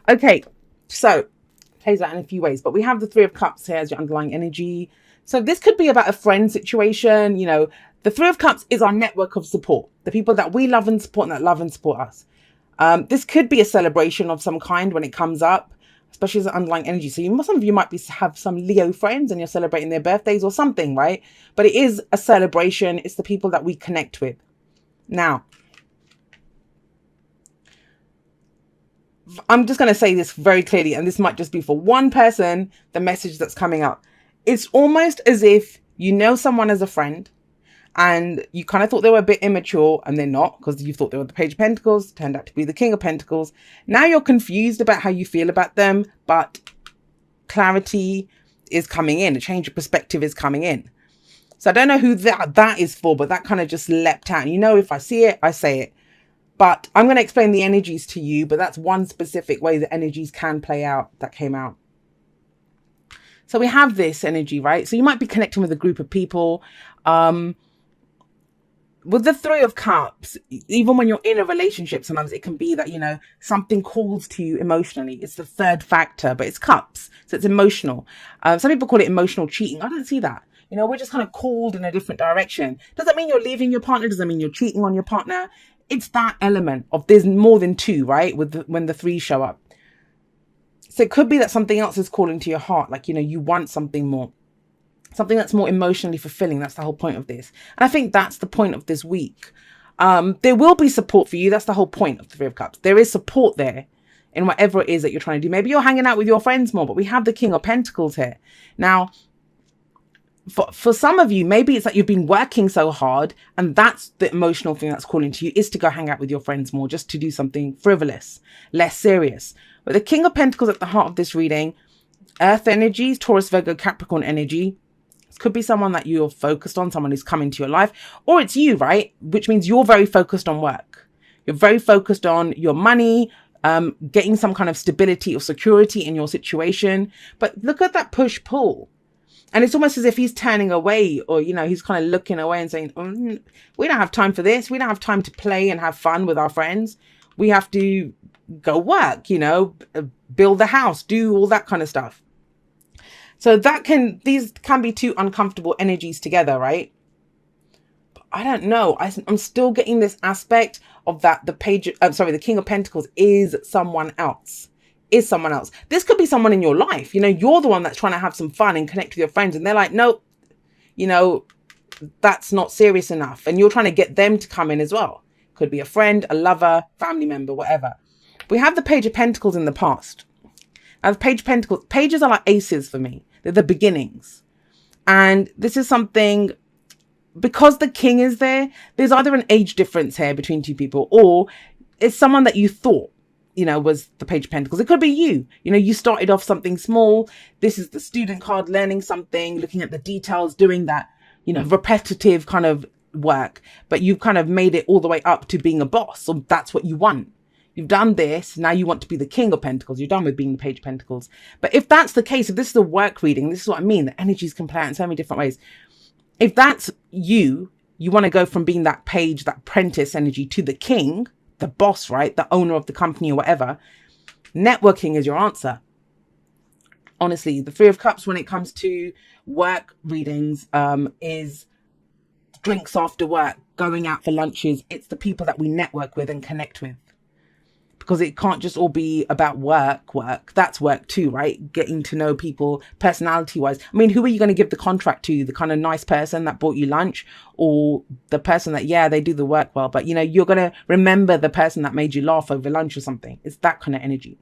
Okay, so plays out in a few ways, but we have the Three of Cups here as your underlying energy. So this could be about a friend situation. The Three of Cups is our network of support, the people that we love and support and that love and support us. This could be a celebration of some kind when it comes up, especially as an underlying energy. So some of you might have some Leo friends and you're celebrating their birthdays or something, right? But it is a celebration. It's the people that we connect with. Now, I'm just going to say this very clearly, and this might just be for one person, the message that's coming up. It's almost as if you know someone as a friend and you kind of thought they were a bit immature, and they're not, because you thought they were the Page of Pentacles, turned out to be the King of Pentacles. Now you're confused about how you feel about them, but clarity is coming in. A change of perspective is coming in. So I don't know who that is for, but that kind of just leapt out. If I see it, I say it. But I'm going to explain the energies to you, but that's one specific way the energies can play out that came out. So we have this energy, right? So you might be connecting with a group of people. With the Three of Cups, even when you're in a relationship, sometimes it can be that, something calls to you emotionally. It's the third factor, but it's cups. So it's emotional. Some people call it emotional cheating. I don't see that. We're just kind of called in a different direction. Doesn't mean you're leaving your partner. Doesn't mean you're cheating on your partner. It's that element of there's more than two, right? When the three show up. So it could be that something else is calling to your heart. Like, you want something more. Something that's more emotionally fulfilling. That's the whole point of this. And I think that's the point of this week. There will be support for you. That's the whole point of the Three of Cups. There is support there in whatever it is that you're trying to do. Maybe you're hanging out with your friends more, but we have the King of Pentacles here. Now, for some of you, maybe it's that you've been working so hard and that's the emotional thing that's calling to you, is to go hang out with your friends more, just to do something frivolous, less serious. But the King of Pentacles at the heart of this reading, Earth energies, Taurus, Virgo, Capricorn energy. It could be someone that you're focused on, someone who's come into your life, or it's you, right? Which means you're very focused on work. You're very focused on your money, getting some kind of stability or security in your situation. But look at that push-pull. And it's almost as if he's turning away, or, he's kind of looking away and saying, we don't have time for this. We don't have time to play and have fun with our friends. We have to go work, build the house, do all that kind of stuff. So these can be two uncomfortable energies together, right? But I don't know. I'm still getting this aspect of that the King of Pentacles is someone else. This could be someone in your life. You're the one that's trying to have some fun and connect with your friends, and they're like, nope, that's not serious enough. And you're trying to get them to come in as well. Could be a friend, a lover, family member, whatever. We have the Page of Pentacles in the past. Now, the Page of Pentacles, pages are like aces for me. They're the beginnings. And this is something, because the king is there's either an age difference here between two people, or it's someone that you thought, was the Page of Pentacles. It could be you. You started off something small. This is the student card, learning something, looking at the details, doing that, repetitive kind of work. But you've kind of made it all the way up to being a boss. So that's what you want. You've done this. Now you want to be the King of Pentacles. You're done with being the Page of Pentacles. But if that's the case, if this is a work reading, this is what I mean. The energies can play out in so many different ways. If that's you want to go from being that page, that apprentice energy, to the king, the boss, right? The owner of the company or whatever. Networking is your answer. Honestly, the Three of Cups when it comes to work readings is drinks after work, going out for lunches. It's the people that we network with and connect with. Because it can't just all be about work. That's work too, right? Getting to know people personality-wise. I mean, who are you going to give the contract to? The kind of nice person that bought you lunch, or the person that, they do the work well, but you're going to remember the person that made you laugh over lunch or something. It's that kind of energy.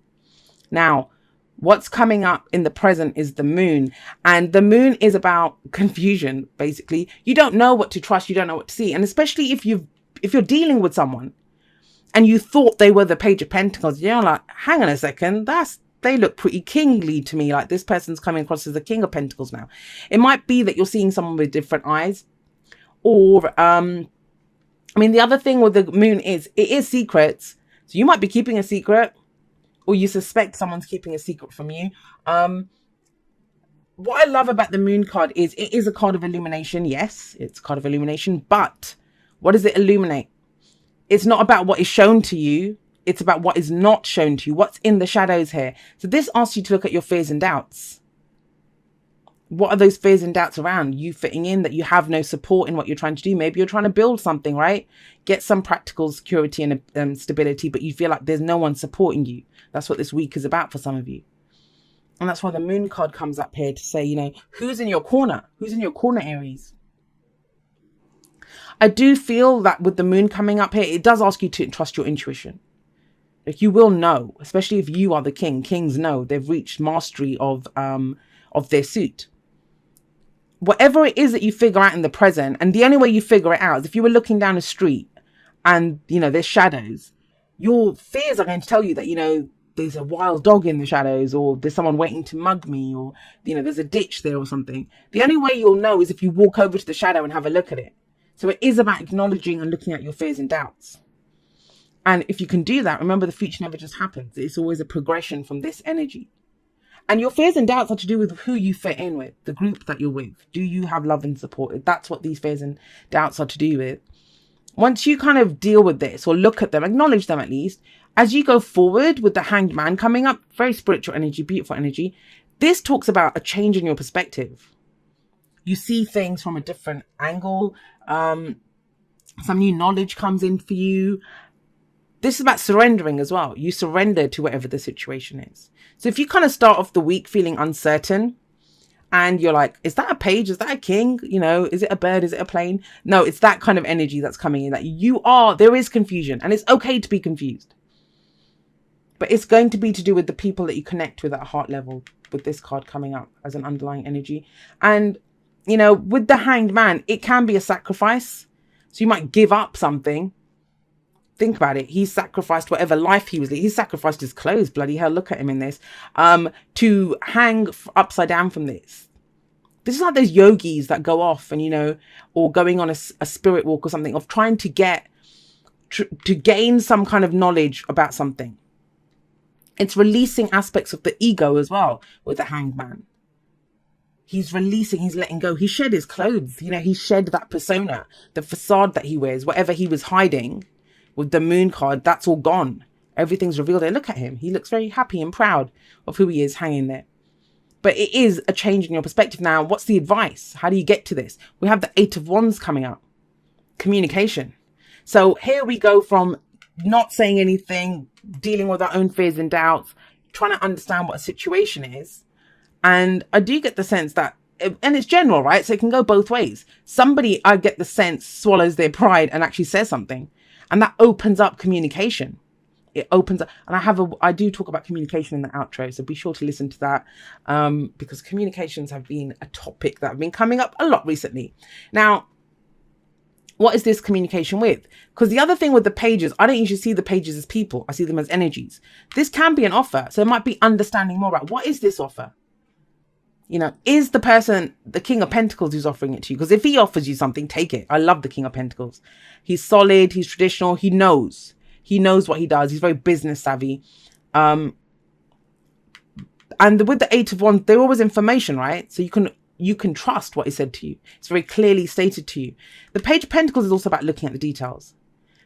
Now, what's coming up in the present is the moon. And the moon is about confusion, basically. You don't know what to trust. You don't know what to see. And especially if you're dealing with someone and you thought they were the Page of Pentacles, you're like, hang on a second, they look pretty kingly to me. Like, this person's coming across as the King of Pentacles now. It might be that you're seeing someone with different eyes. Or, the other thing with the moon is, it is secrets. So you might be keeping a secret, or you suspect someone's keeping a secret from you. What I love about the moon card is it is a card of illumination. Yes, it's a card of illumination, but what does it illuminate? It's not about what is shown to you. It's about what is not shown to you, what's in the shadows here. So this asks you to look at your fears and doubts. What are those fears and doubts around? You fitting in, that you have no support in what you're trying to do. Maybe you're trying to build something, right? Get some practical security and stability, but you feel like there's no one supporting you. That's what this week is about for some of you. And that's why the moon card comes up here to say, you know, who's in your corner? Who's in your corner, Aries? I do feel that with the moon coming up here, it does ask you to trust your intuition. Like, you will know, especially if you are the king. Kings know they've reached mastery of their suit. Whatever it is that you figure out in the present, and the only way you figure it out is if you were looking down a street and, you know, there's shadows, your fears are going to tell you that, you know, there's a wild dog in the shadows, or there's someone waiting to mug me, or, you know, there's a ditch there or something. The only way you'll know is if you walk over to the shadow and have a look at it. So it is about acknowledging and looking at your fears and doubts. And if you can do that, remember, the future never just happens. It's always a progression from this energy. And your fears and doubts are to do with who you fit in with, the group that you're with. Do you have love and support? That's what these fears and doubts are to do with. Once you kind of deal with this, or look at them, acknowledge them at least, as you go forward with the Hanged Man coming up, very spiritual energy, beautiful energy, this talks about a change in your perspective. You see things from a different angle. Some new knowledge comes in for you. This is about surrendering as well. You surrender to whatever the situation is. So if you kind of start off the week feeling uncertain and you're like, is that a page? Is that a king? You know, is it a bird? Is it a plane? No, it's that kind of energy that's coming in, that there is confusion, and it's okay to be confused. But it's going to be to do with the people that you connect with at a heart level, with this card coming up as an underlying energy. And, you know, with the Hanged Man, it can be a sacrifice. So you might give up something. Think about it. He sacrificed whatever life he was leading. He sacrificed his clothes. Bloody hell, look at him in this. To hang upside down from this. This is like those yogis that go off and, you know, or going on a spirit walk or something, of trying to to gain some kind of knowledge about something. It's releasing aspects of the ego as well with the Hanged Man. He's releasing, he's letting go. He shed his clothes. You know, he shed that persona, the facade that he wears, whatever he was hiding. With the moon card, that's all gone. Everything's revealed there. Look at him. He looks very happy and proud of who he is hanging there. But it is a change in your perspective. Now, what's the advice? How do you get to this? We have the 8 of Wands coming up. Communication. So here we go from not saying anything, dealing with our own fears and doubts, trying to understand what a situation is. And I do get the sense that, and it's general, right? So it can go both ways. Somebody, I get the sense, swallows their pride and actually says something. And that opens up communication. It opens up, and I do talk about communication in the outro, so be sure to listen to that, because communications have been a topic that have been coming up a lot recently. Now, what is this communication with? Because the other thing with the pages, I don't usually see the pages as people. I see them as energies. This can be an offer. So it might be understanding more about, what is this offer? You know, is the person the King of Pentacles who's offering it to you? Because if he offers you something, take it. I love the King of Pentacles. He's solid. He's traditional. He knows. He knows what he does. He's very business savvy. And with the 8 of Wands, they're always information, right? So you can trust what is said to you. It's very clearly stated to you. The Page of Pentacles is also about looking at the details.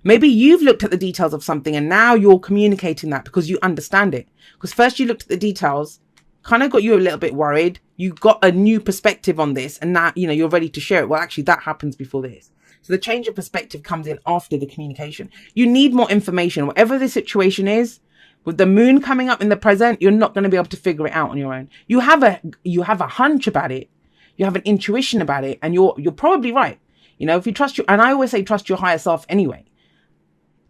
Maybe you've looked at the details of something and now you're communicating that because you understand it. Because first you looked at the details, kind of got you a little bit worried. You got a new perspective on this, and now, you know, you're ready to share it. Well, actually, that happens before this. So the change of perspective comes in after the communication. You need more information. Whatever the situation is, with the moon coming up in the present, you're not going to be able to figure it out on your own. You have a hunch about it. You have an intuition about it, and you're probably right. You know, if you trust and I always say trust your higher self anyway.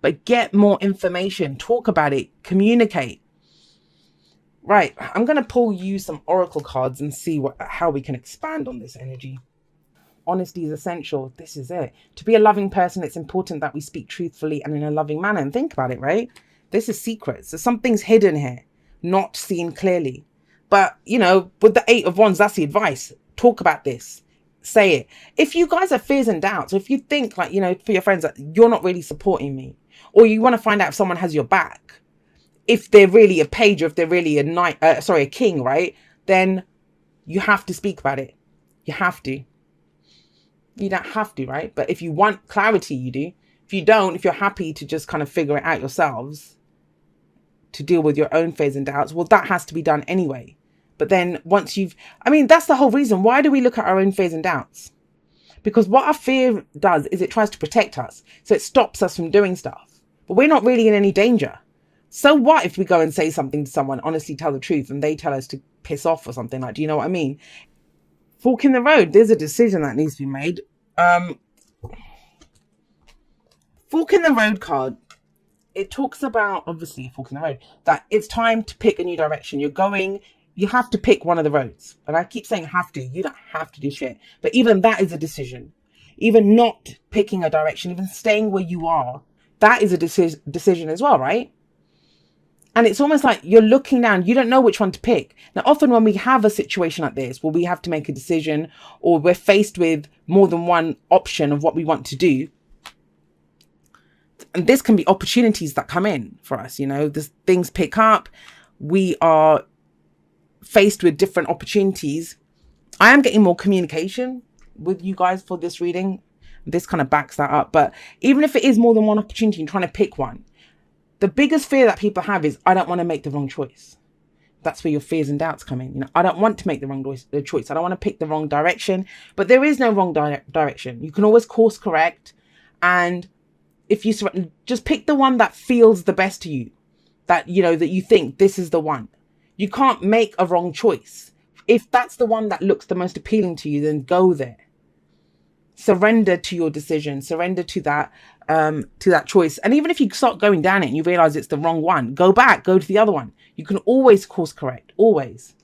But get more information, talk about it, communicate. Right, I'm going to pull you some oracle cards and see how we can expand on this energy. Honesty is essential. This is it. To be a loving person, it's important that we speak truthfully and in a loving manner. And think about it, right? This is secrets. So something's hidden here, not seen clearly. But, you know, with the 8 of Wands, that's the advice. Talk about this. Say it. If you guys have fears and doubts, or if you think, like, you know, for your friends that you're not really supporting me, or you want to find out if someone has your back, if they're really a page, or if they're really a king, right? Then you have to speak about it. You have to. You don't have to, right? But if you want clarity, you do. If you don't, if you're happy to just kind of figure it out yourselves, to deal with your own fears and doubts, well, that has to be done anyway. But then once that's the whole reason. Why do we look at our own fears and doubts? Because what our fear does is it tries to protect us. So it stops us from doing stuff. But we're not really in any danger. So what if we go and say something to someone, honestly tell the truth, and they tell us to piss off or something? Like, do you know what I mean? Fork in the road. There's a decision that needs to be made. Fork in the road card. It talks about, obviously, fork in the road, that it's time to pick a new direction. You have to pick one of the roads. And I keep saying have to. You don't have to do shit. But even that is a decision. Even not picking a direction, even staying where you are, that is a decision as well, right? And it's almost like you're looking down. You don't know which one to pick. Now, often when we have a situation like this, where we have to make a decision or we're faced with more than one option of what we want to do, and this can be opportunities that come in for us, things pick up. We are faced with different opportunities. I am getting more communication with you guys for this reading. This kind of backs that up. But even if it is more than one opportunity and trying to pick one, the biggest fear that people have is, I don't want to make the wrong choice. That's where your fears and doubts come in. I don't want to make the wrong choice. I don't want to pick the wrong direction. But there is no wrong direction. You can always course correct. And if you just pick the one that feels the best to you, that you think this is the one. You can't make a wrong choice. If that's the one that looks the most appealing to you, then go there. Surrender to your decision. Surrender to that choice. And even if you start going down it and you realize it's the wrong one, go back, go to the other one. You can always course correct. Always.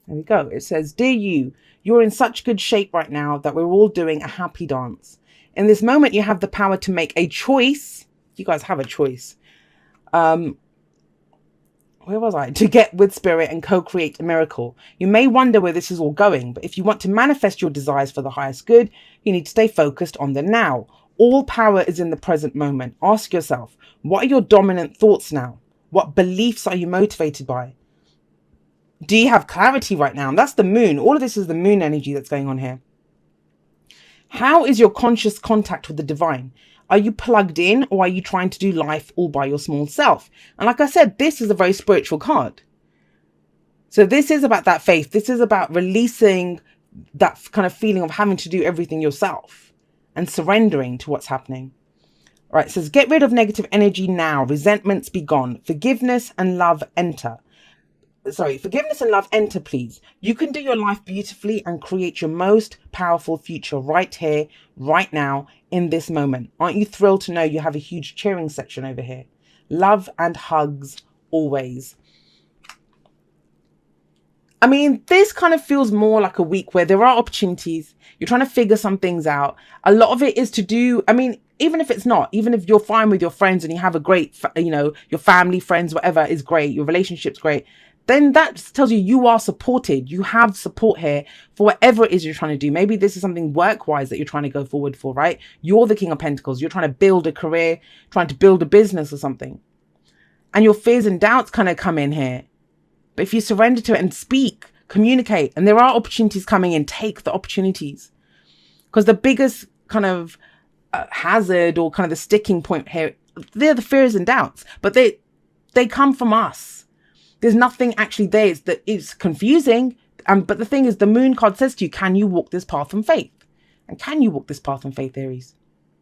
There we go. It says, dear you, you're in such good shape right now that we're all doing a happy dance. In this moment, you have the power to make a choice. You guys have a choice. Where was I? To get with spirit and co-create a miracle. You may wonder where this is all going, but if you want to manifest your desires for the highest good, you need to stay focused on the now. All power is in the present moment. Ask yourself, what are your dominant thoughts now? What beliefs are you motivated by? Do you have clarity right now? And that's the moon. All of this is the moon energy that's going on here. How is your conscious contact with the divine? Are you plugged in, or are you trying to do life all by your small self? And like I said, this is a very spiritual card. So this is about that faith. This is about releasing that kind of feeling of having to do everything yourself and surrendering to what's happening. All right, it says, get rid of negative energy now. Resentments be gone. Forgiveness and love enter. Forgiveness and love enter, please. You can do your life beautifully and create your most powerful future right here, right now, in this moment. Aren't you thrilled to know you have a huge cheering section over here? Love and hugs always. I mean, this kind of feels more like a week where there are opportunities. You're trying to figure some things out. A lot of it is to do, even if it's not, even if you're fine with your friends and you have a great, your family, friends, whatever is great, your relationship's great, then that tells you are supported. You have support here for whatever it is you're trying to do. Maybe this is something work-wise that you're trying to go forward for, right? You're the King of Pentacles. You're trying to build a career, trying to build a business or something. And your fears and doubts kind of come in here. But if you surrender to it and speak, communicate, and there are opportunities coming in, take the opportunities. Because the biggest kind of hazard or kind of the sticking point here, they're the fears and doubts. But they come from us. There's nothing actually there. It's confusing. But the thing is, the moon card says to you, can you walk this path in faith? And can you walk this path in faith, Aries?